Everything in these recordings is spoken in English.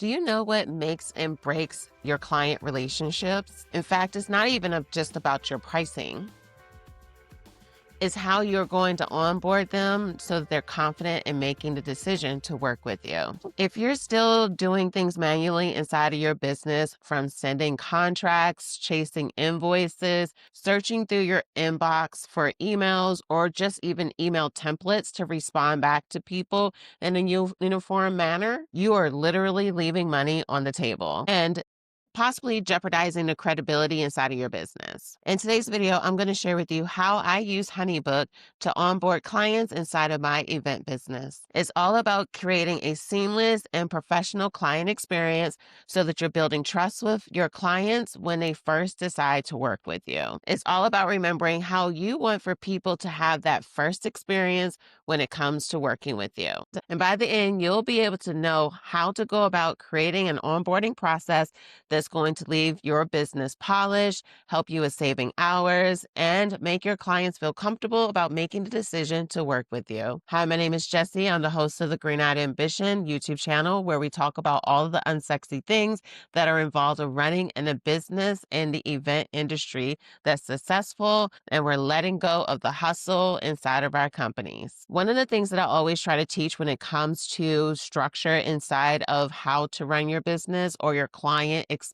Do you know what makes and breaks your client relationships? In fact, it's not even just about your pricing. It's how you're going to onboard them so that they're confident in making the decision to work with you. If you're still doing things manually inside of your business, from sending contracts, chasing invoices, searching through your inbox for emails, or just even email templates to respond back to people in a uniform manner, you are literally leaving money on the table and possibly jeopardizing the credibility inside of your business. In today's video, I'm going to share with you how I use HoneyBook to onboard clients inside of my event business. It's all about creating a seamless and professional client experience so that you're building trust with your clients when they first decide to work with you. It's all about remembering how you want for people to have that first experience when it comes to working with you. And by the end, you'll be able to know how to go about creating an onboarding process that's going to leave your business polished, help you with saving hours, and make your clients feel comfortable about making the decision to work with you. Hi, my name is Jessie. I'm the host of the Green Eyed Ambition YouTube channel, where we talk about all of the unsexy things that are involved in running in a business in the event industry that's successful, and we're letting go of the hustle inside of our companies. One of the things that I always try to teach when it comes to structure inside of how to run your business or your client experience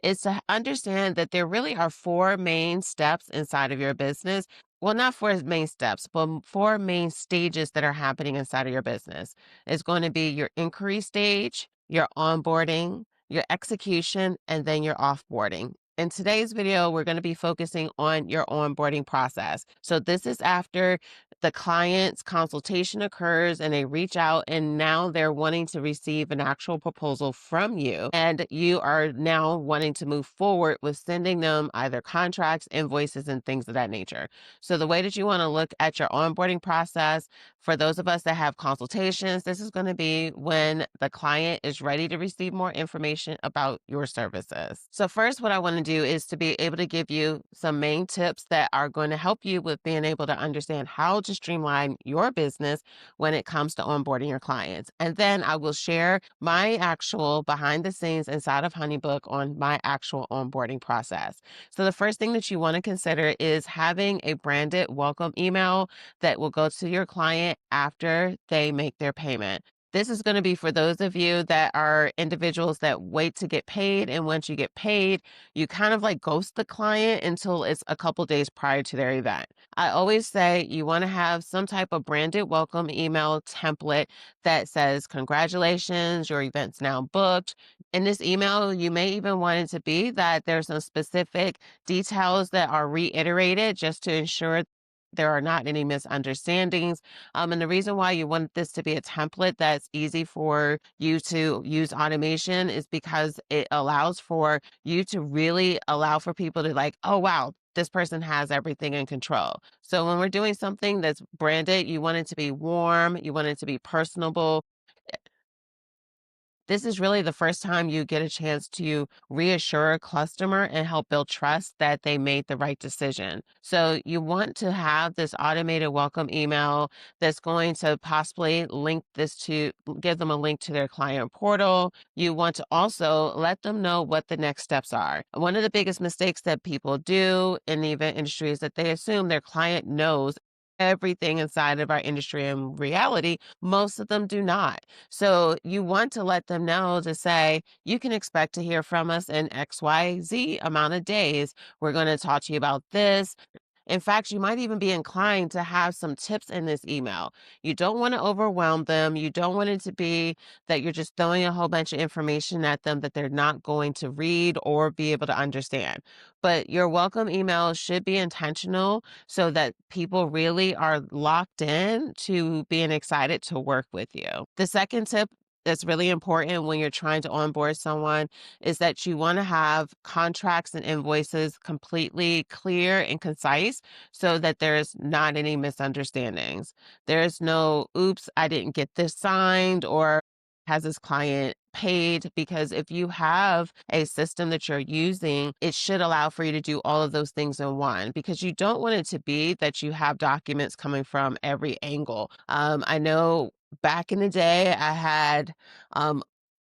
is to understand that there really are four main steps inside of your business. Well, not four main steps, but four main stages that are happening inside of your business. It's going to be your inquiry stage, your onboarding, your execution, and then your offboarding. In today's video, we're going to be focusing on your onboarding process. So this is after the client's consultation occurs and they reach out and now they're wanting to receive an actual proposal from you. And you are now wanting to move forward with sending them either contracts, invoices, and things of that nature. So the way that you want to look at your onboarding process, for those of us that have consultations, this is going to be when the client is ready to receive more information about your services. So first, what I want to do is to be able to give you some main tips that are going to help you with being able to understand how to streamline your business when it comes to onboarding your clients. And then I will share my actual behind the scenes inside of HoneyBook on my actual onboarding process. So the first thing that you want to consider is having a branded welcome email that will go to your client after they make their payment. This is going to be for those of you that are individuals that wait to get paid. And once you get paid, you kind of like ghost the client until it's a couple days prior to their event. I always say you want to have some type of branded welcome email template that says, "Congratulations, your event's now booked." In this email, you may even want it to be that there's some specific details that are reiterated just to ensure there are not any misunderstandings. And the reason why you want this to be a template that's easy for you to use automation is because it allows for you to really allow for people to like, oh, wow, this person has everything in control. So when we're doing something that's branded, you want it to be warm, you want it to be personable. This is really the first time you get a chance to reassure a customer and help build trust that they made the right decision. So you want to have this automated welcome email that's going to possibly link this to give them a link to their client portal. You want to also let them know what the next steps are. One of the biggest mistakes that people do in the event industry is that they assume their client knows everything inside of our industry. In reality, most of them do not. So you want to let them know to say, you can expect to hear from us in XYZ amount of days. We're going to talk to you about this. In fact, you might even be inclined to have some tips in this email. You don't want to overwhelm them. You don't want it to be that you're just throwing a whole bunch of information at them that they're not going to read or be able to understand. But your welcome email should be intentional so that people really are locked in to being excited to work with you. The second tip that's really important when you're trying to onboard someone is that you want to have contracts and invoices completely clear and concise so that there's not any misunderstandings. There's no, oops, I didn't get this signed, or has this client paid? Because if you have a system that you're using, it should allow for you to do all of those things in one, because you don't want it to be that you have documents coming from every angle. I know back in the day, I had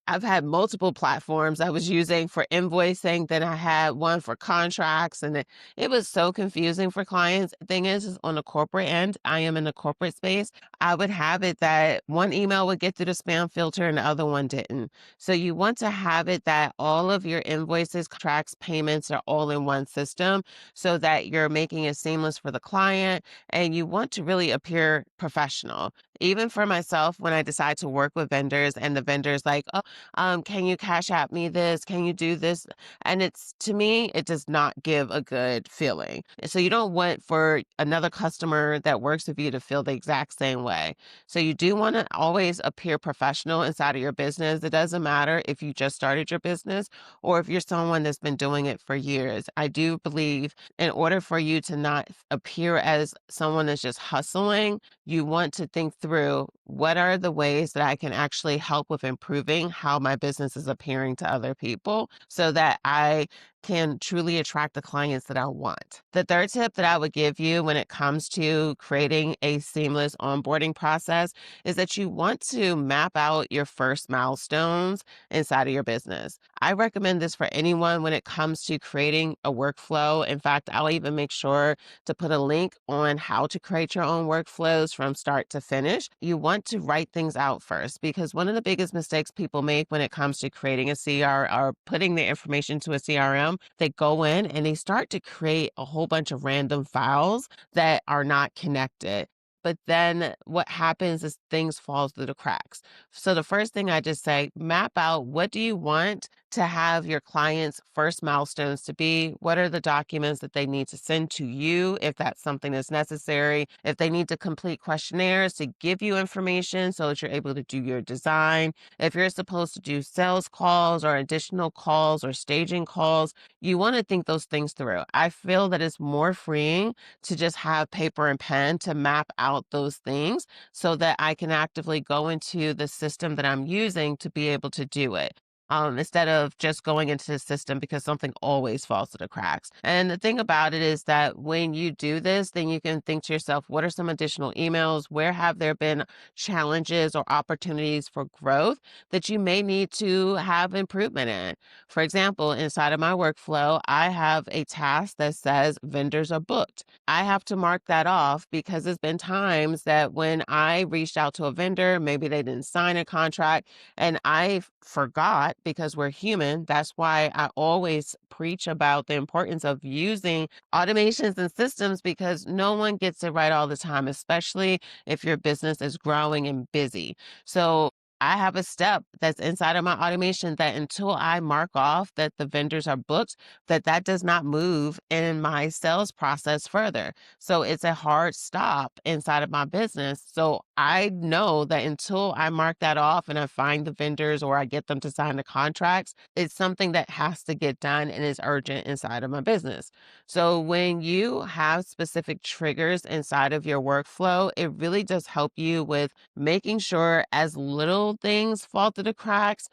I've had multiple platforms I was using for invoicing, then I had one for contracts, and it was so confusing for clients. Thing is on the corporate end, I am in the corporate space. I would have it that one email would get through the spam filter and the other one didn't. So you want to have it that all of your invoices, contracts, payments are all in one system so that you're making it seamless for the client, and you want to really appear professional. Even for myself, when I decide to work with vendors and the vendors like, oh, can you cash out me this? Can you do this? And it's, to me, it does not give a good feeling. So you don't want for another customer that works with you to feel the exact same way. So you do want to always appear professional inside of your business. It doesn't matter if you just started your business or if you're someone that's been doing it for years. I do believe in order for you to not appear as someone that's just hustling, you want to think through what are the ways that I can actually help with improving how my business is appearing to other people so that I can truly attract the clients that I want. The third tip that I would give you when it comes to creating a seamless onboarding process is that you want to map out your first milestones inside of your business. I recommend this for anyone when it comes to creating a workflow. In fact, I'll even make sure to put a link on how to create your own workflows from start to finish. You want to write things out first because one of the biggest mistakes people make when it comes to creating a CR or putting their information to a CRM, they go in and they start to create a whole bunch of random files that are not connected. But then what happens is things fall through the cracks. So the first thing I just say, map out what do you want to have your clients' first milestones to be? What are the documents that they need to send to you if that's something that's necessary? If they need to complete questionnaires to give you information so that you're able to do your design. If you're supposed to do sales calls or additional calls or staging calls, you want to think those things through. I feel that it's more freeing to just have paper and pen to map out those things so that I can actively go into the system that I'm using to be able to do it. Instead of just going into the system because something always falls through the cracks. And the thing about it is that when you do this, then you can think to yourself, what are some additional emails? Where have there been challenges or opportunities for growth that you may need to have improvement in? For example, inside of my workflow, I have a task that says vendors are booked. I have to mark that off because there's been times that when I reached out to a vendor, maybe they didn't sign a contract and I forgot because we're human. That's why I always preach about the importance of using automations and systems because no one gets it right all the time, especially if your business is growing and busy. So I have a step that's inside of my automation that until I mark off that the vendors are booked, that does not move in my sales process further. So it's a hard stop inside of my business. So I know that until I mark that off and I find the vendors or I get them to sign the contracts, it's something that has to get done and is urgent inside of my business. So when you have specific triggers inside of your workflow, it really does help you with making sure as little things fall through the cracks.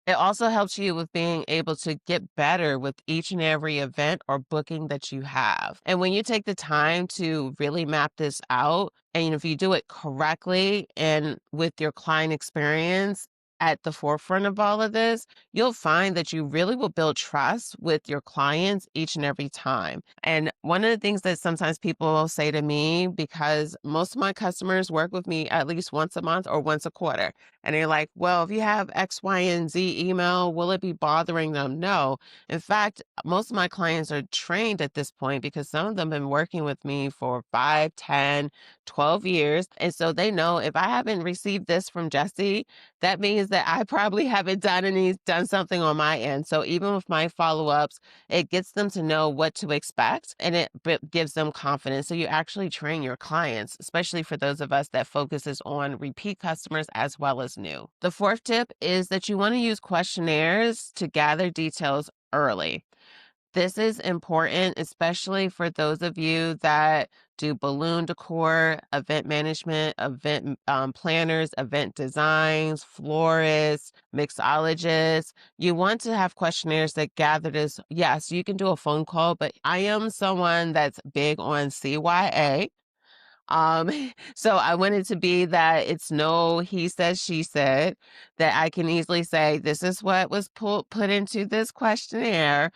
It also helps you with being able to get better with each and every event or booking that you have. And when you take the time to really map this out, and if you do it correctly and with your client experience at the forefront of all of this, you'll find that you really will build trust with your clients each and every time. And one of the things that sometimes people will say to me, because most of my customers work with me at least once a month or once a quarter. And they're like, well, if you have X, Y, and Z email, will it be bothering them? No. In fact, most of my clients are trained at this point because some of them have been working with me for 5, 10, 12 years. And so they know if I haven't received this from Jesse, that means that I probably haven't done done something on my end. So even with my follow-ups, it gets them to know what to expect and it gives them confidence. So you actually train your clients, especially for those of us that focuses on repeat customers as well as new. The fourth tip is that you want to use questionnaires to gather details early. This is important, especially for those of you that do balloon decor, event management, event planners, event designs, florists, mixologists. You want to have questionnaires that gather this. Yes, you can do a phone call, but I am someone that's big on CYA, Um, so I want it to be that it's no he said, she said, that I can easily say, this is what was put into this questionnaire,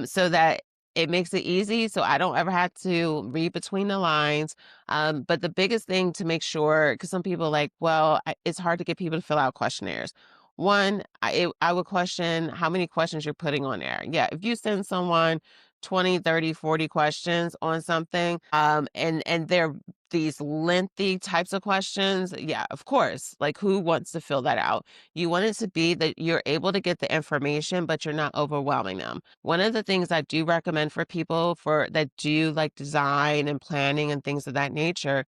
so that it makes it easy so I don't ever have to read between the lines. But the biggest thing to make sure, because some people are like, well, it's hard to get people to fill out questionnaires. One, I would question how many questions you're putting on there. Yeah, if you send someone 20, 30, 40 questions on something, and they're these lengthy types of questions, yeah, of course. Like, who wants to fill that out? You want it to be that you're able to get the information, but you're not overwhelming them. One of the things I do recommend for people for that do like design and planning and things of that nature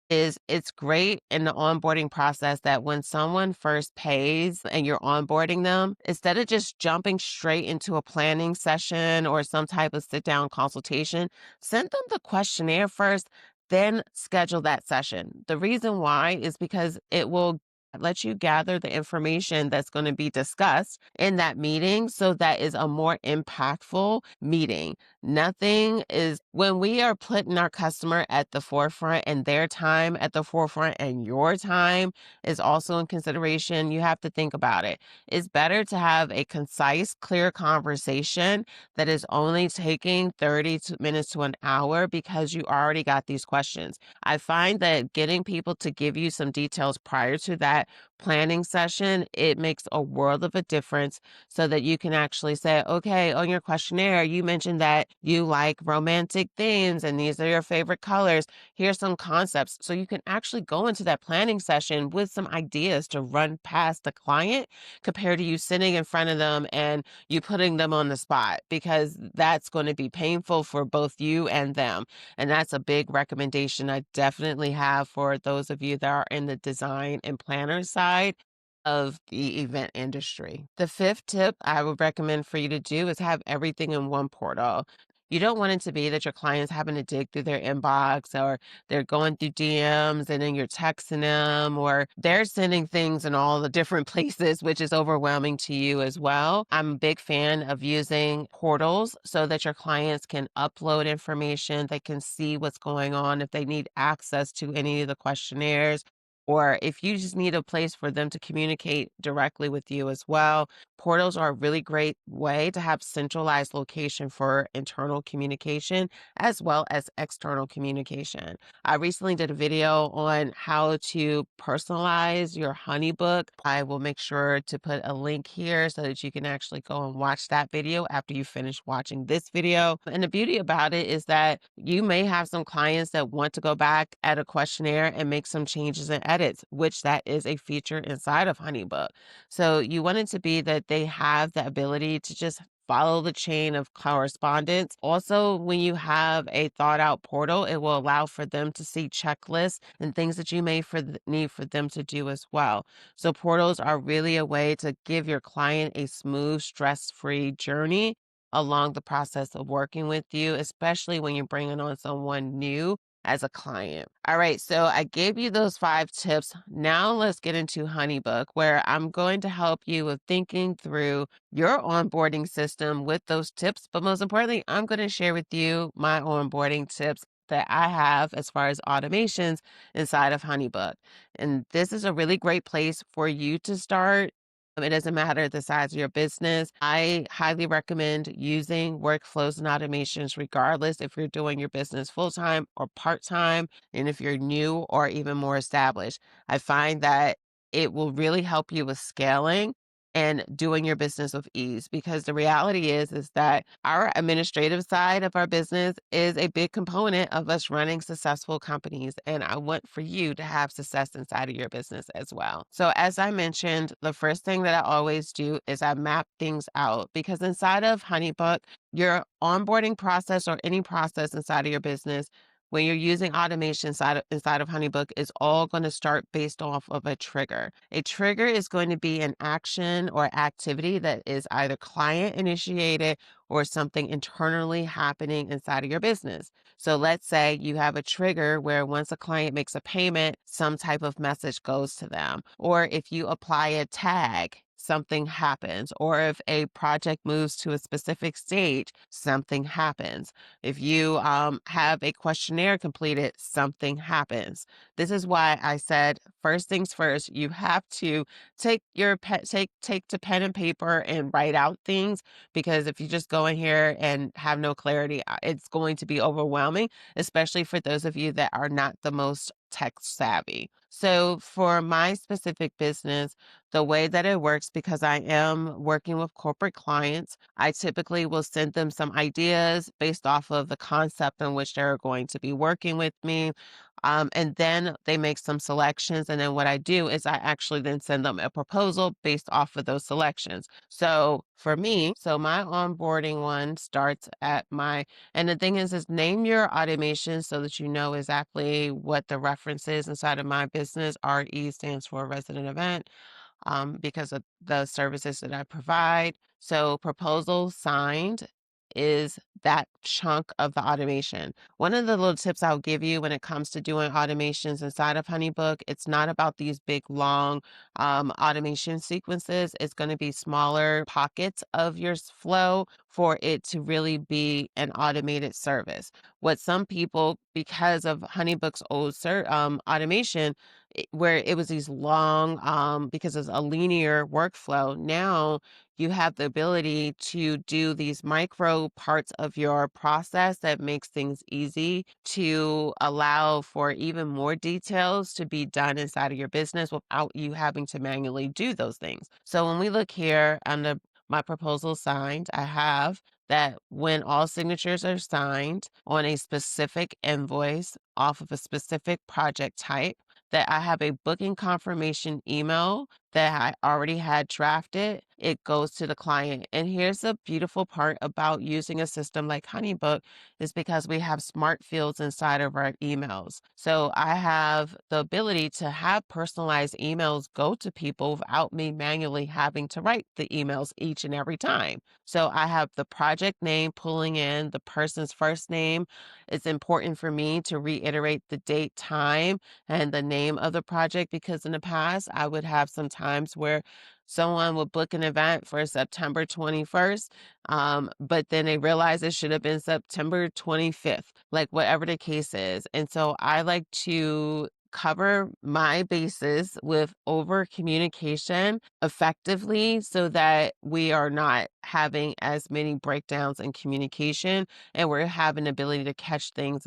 is it's great in the onboarding process that when someone first pays and you're onboarding them, instead of just jumping straight into a planning session or some type of sit down consultation, send them the questionnaire first, then schedule that session. The reason why is because it will let you gather the information that's going to be discussed in that meeting so that is a more impactful meeting. Nothing is when we are putting our customer at the forefront and their time at the forefront and your time is also in consideration, you have to think about it. It's better to have a concise, clear conversation that is only taking 30 minutes to an hour because you already got these questions. I find that getting people to give you some details prior to that planning session, it makes a world of a difference so that you can actually say, okay, on your questionnaire, you mentioned that you like romantic themes and these are your favorite colors. Here's some concepts. So you can actually go into that planning session with some ideas to run past the client compared to you sitting in front of them and you putting them on the spot because that's going to be painful for both you and them. And that's a big recommendation I definitely have for those of you that are in the design and planner side of the event industry. The fifth tip I would recommend for you to do is have everything in one portal. You don't want it to be that your client's having to dig through their inbox or they're going through DMs and then you're texting them or they're sending things in all the different places, which is overwhelming to you as well. I'm a big fan of using portals so that your clients can upload information. They can see what's going on if they need access to any of the questionnaires or if you just need a place for them to communicate directly with you as well. Portals are a really great way to have centralized location for internal communication as well as external communication. I recently did a video on how to personalize your HoneyBook. I will make sure to put a link here so that you can actually go and watch that video after you finish watching this video. And the beauty about it is that you may have some clients that want to go back at a questionnaire and make some changes and edits, which that is a feature inside of HoneyBook. So you want it to be that they have the ability to just follow the chain of correspondence. Also, when you have a thought out portal, it will allow for them to see checklists and things that you may need for them to do as well. So portals are really a way to give your client a smooth, stress-free journey along the process of working with you, especially when you're bringing on someone new as a client. All right, so I gave you those 5 tips. Now let's get into HoneyBook, where I'm going to help you with thinking through your onboarding system with those tips. But most importantly, I'm going to share with you my onboarding tips that I have as far as automations inside of HoneyBook. And this is a really great place for you to start. It doesn't matter the size of your business. I highly recommend using workflows and automations, regardless if you're doing your business full time or part time, and if you're new or even more established. I find that it will really help you with scaling and doing your business with ease because the reality is that our administrative side of our business is a big component of us running successful companies, and I want for you to have success inside of your business as well. So as I mentioned, the first thing that I always do is I map things out because inside of HoneyBook, your onboarding process or any process inside of your business, when you're using automation inside of HoneyBook, is all going to start based off of a trigger. A trigger is going to be an action or activity that is either client initiated or something internally happening inside of your business. So let's say you have a trigger where once a client makes a payment, some type of message goes to them. Or if you apply a tag something happens. Or if a project moves to a specific stage, something happens. If you have a questionnaire completed, something happens. This is why I said first things first, you have to take to pen and paper and write out things, because if you just go in here and have no clarity, it's going to be overwhelming, especially for those of you that are not the most tech savvy. So for my specific business, the way that it works, because I am working with corporate clients, I typically will send them some ideas based off of the concept in which they're going to be working with me. And then they make some selections. And then what I do is I actually then send them a proposal based off of those selections. So for me, so my onboarding one starts at and the thing is name your automation so that you know exactly what the reference is inside of my business. RE stands for resident event, because of the services that I provide. So proposal signed is that chunk of the automation. One of the little tips I'll give you when it comes to doing automations inside of HoneyBook, it's not about these big, long automation sequences. It's going to be smaller pockets of your flow for it to really be an automated service. What some people, because of HoneyBook's old automation, where it was these long, because it's a linear workflow, now you have the ability to do these micro parts of your process that makes things easy to allow for even more details to be done inside of your business without you having to manually do those things. So when we look here under my proposal signed, I have that when all signatures are signed on a specific invoice off of a specific project type, that I have a booking confirmation email that I already had drafted. It goes to the client. And here's the beautiful part about using a system like HoneyBook is because we have smart fields inside of our emails. So I have the ability to have personalized emails go to people without me manually having to write the emails each and every time. So I have the project name pulling in the person's first name. It's important for me to reiterate the date, time, and the name of the project, because in the past I would have some times where someone would book an event for September 21st, but then they realize it should have been September 25th, like whatever the case is. And so I like to cover my bases with over communication effectively so that we are not having as many breakdowns in communication, and we're having the ability to catch things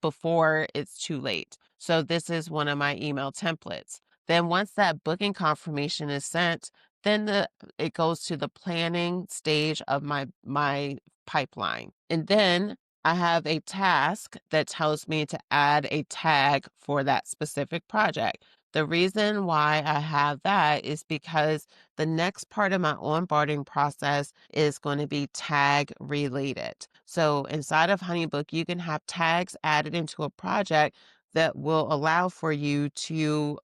before it's too late. So this is one of my email templates. Then once that booking confirmation is sent, then it goes to the planning stage of my pipeline. And then I have a task that tells me to add a tag for that specific project. The reason why I have that is because the next part of my onboarding process is going to be tag related. So inside of HoneyBook, you can have tags added into a project that will allow for you to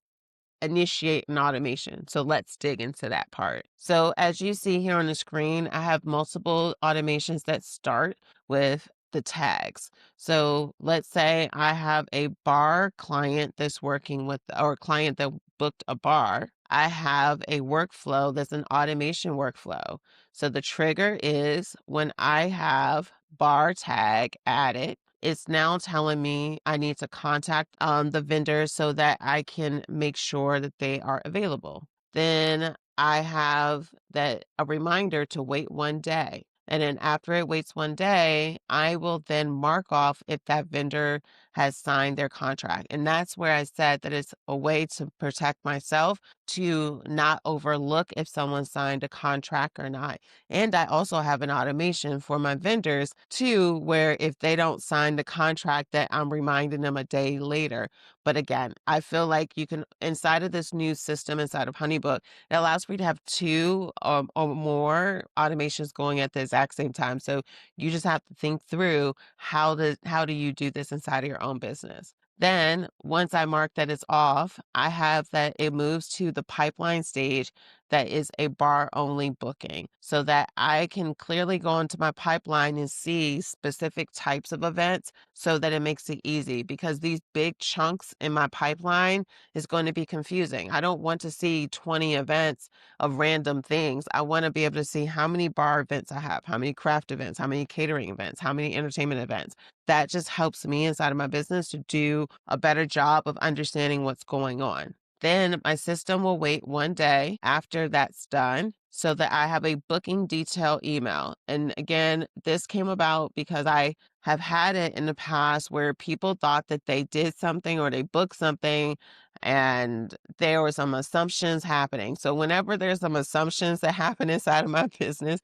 initiate an automation. So let's dig into that part. So as you see here on the screen, I have multiple automations that start with the tags. So let's say I have a bar client that's working with, or client that booked a bar. I have a workflow that's an automation workflow. So the trigger is when I have bar tag added, it's now telling me I need to contact the vendor so that I can make sure that they are available. Then I have that a reminder to wait 1 day. And then after it waits 1 day, I will then mark off if that vendor has signed their contract. And that's where I said that it's a way to protect myself to not overlook if someone signed a contract or not. And I also have an automation for my vendors too, where if they don't sign the contract, that I'm reminding them a day later. But again, I feel like you can, inside of this new system, inside of HoneyBook, it allows for you to have two or more automations going at the exact same time. So you just have to think through how do you do this inside of your own business. Then once I mark that it's off, I have that it moves to the pipeline stage. that is a bar only booking so that I can clearly go into my pipeline and see specific types of events so that it makes it easy, because these big chunks in my pipeline is going to be confusing. I don't want to see 20 events of random things. I want to be able to see how many bar events I have, how many craft events, how many catering events, how many entertainment events. That just helps me inside of my business to do a better job of understanding what's going on. Then my system will wait 1 day after that's done so that I have a booking detail email. And again, this came about because I have had it in the past where people thought that they did something or they booked something and there were some assumptions happening. So whenever there's some assumptions that happen inside of my business,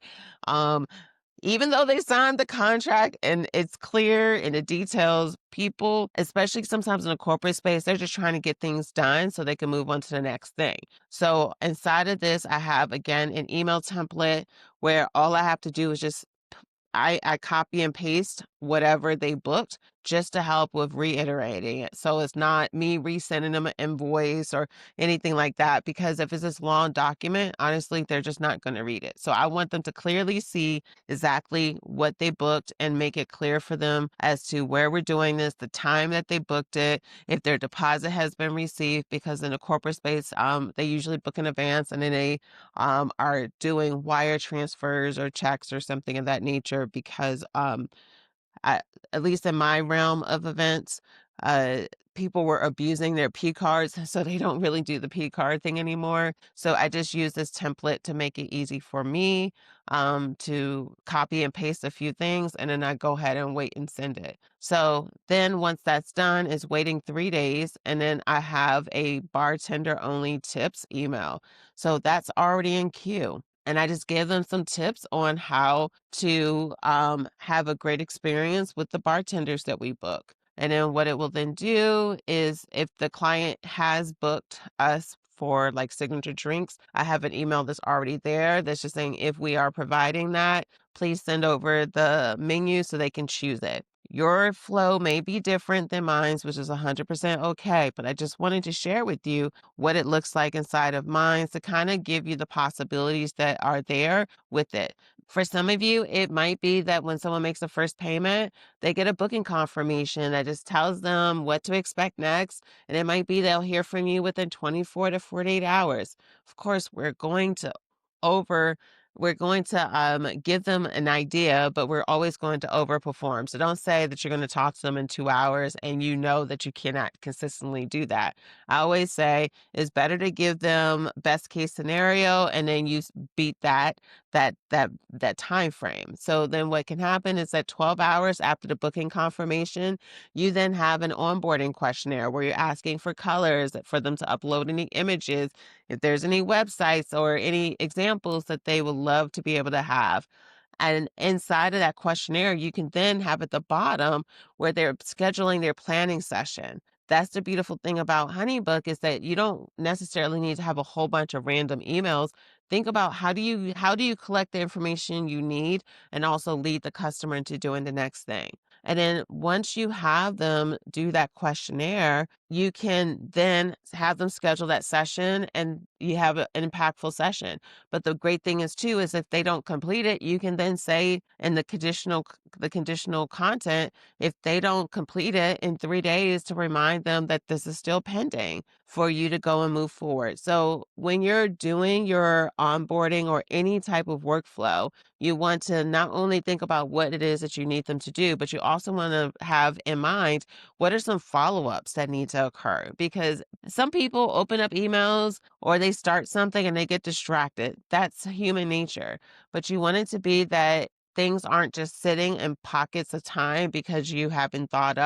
um, even though they signed the contract and it's clear in the details, people, especially sometimes in a corporate space, they're just trying to get things done so they can move on to the next thing. So inside of this, I have again an email template where all I have to do is just I copy and paste whatever they booked just to help with reiterating it. So it's not me resending them an invoice or anything like that, because if it's this long document, honestly, they're just not going to read it. So I want them to clearly see exactly what they booked and make it clear for them as to where we're doing this, the time that they booked it, if their deposit has been received, because in the corporate space, they usually book in advance and then they are doing wire transfers or checks or something of that nature, because I, at least in my realm of events, uh, people were abusing their P cards, so they don't really do the P card thing anymore. So I just use this template to make it easy for me to copy and paste a few things, and then I go ahead and wait and send it. So then once that's done, is waiting 3 days, and then I have a bartender only tips email. So that's already in queue. And I just gave them some tips on how to have a great experience with the bartenders that we book. And then what it will then do is, if the client has booked us for like signature drinks, I have an email that's already there that's just saying, if we are providing that, please send over the menu so they can choose it. Your flow may be different than mine's, which is 100% okay, but I just wanted to share with you what it looks like inside of mine to kind of give you the possibilities that are there with it. For some of you, it might be that when someone makes a first payment, they get a booking confirmation that just tells them what to expect next. And it might be they'll hear from you within 24 to 48 hours. Of course, over we're going to give them an idea, but we're always going to overperform. So don't say that you're going to talk to them in 2 hours and you know that you cannot consistently do that. I always say it's better to give them best case scenario and then you beat that time frame. So then what can happen is that 12 hours after the booking confirmation, you then have an onboarding questionnaire where you're asking for colors, for them to upload any images, if there's any websites or any examples that they would love to be able to have. And inside of that questionnaire, you can then have at the bottom where they're scheduling their planning session. That's the beautiful thing about HoneyBook, is that you don't necessarily need to have a whole bunch of random emails. Think about how do you collect the information you need and also lead the customer into doing the next thing. And then once you have them do that questionnaire, you can then have them schedule that session and you have an impactful session. But the great thing is too, is if they don't complete it, you can then say in the conditional content, if they don't complete it in 3 days, to remind them that this is still pending for you to go and move forward. So when you're doing your onboarding or any type of workflow, you want to not only think about what it is that you need them to do, but you also want to have in mind what are some follow-ups that need to occur. Because some people open up emails or they start something and they get distracted. That's human nature. But you want it to be that things aren't just sitting in pockets of time because you haven't thought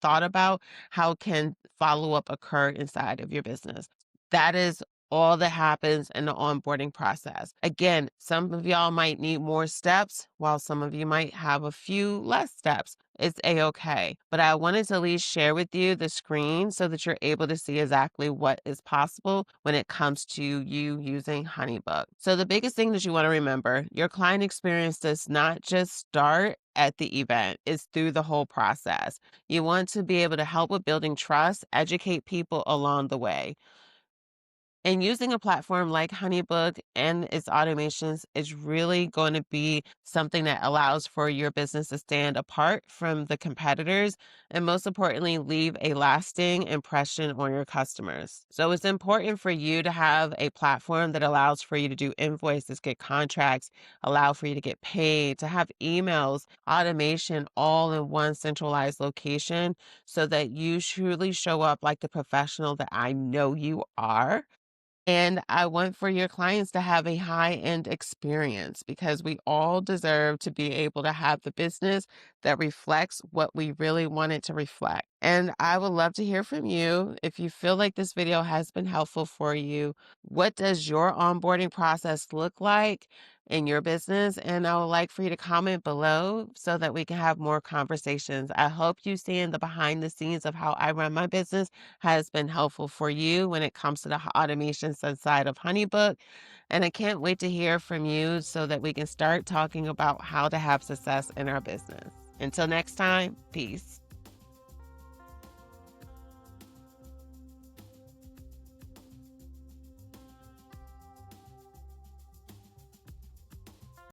about how can follow-up occur inside of your business. That is all that happens in the onboarding process. Again, some of y'all might need more steps, while some of you might have a few less steps. It's a-okay. But I wanted to at least share with you the screen so that you're able to see exactly what is possible when it comes to you using HoneyBook. So the biggest thing that you want to remember, your client experience does not just start at the event, it's through the whole process. You want to be able to help with building trust, educate people along the way. And using a platform like HoneyBook and its automations is really going to be something that allows for your business to stand apart from the competitors and, most importantly, leave a lasting impression on your customers. So it's important for you to have a platform that allows for you to do invoices, get contracts, allow for you to get paid, to have emails, automation all in one centralized location so that you truly show up like the professional that I know you are. And I want for your clients to have a high-end experience because we all deserve to be able to have the business that reflects what we really want it to reflect. And I would love to hear from you. If you feel like this video has been helpful for you, what does your onboarding process look like in your business? And I would like for you to comment below so that we can have more conversations. I hope you seeing the behind the scenes of how I run my business has been helpful for you when it comes to the automations inside of HoneyBook. And I can't wait to hear from you so that we can start talking about how to have success in our business. Until next time, peace.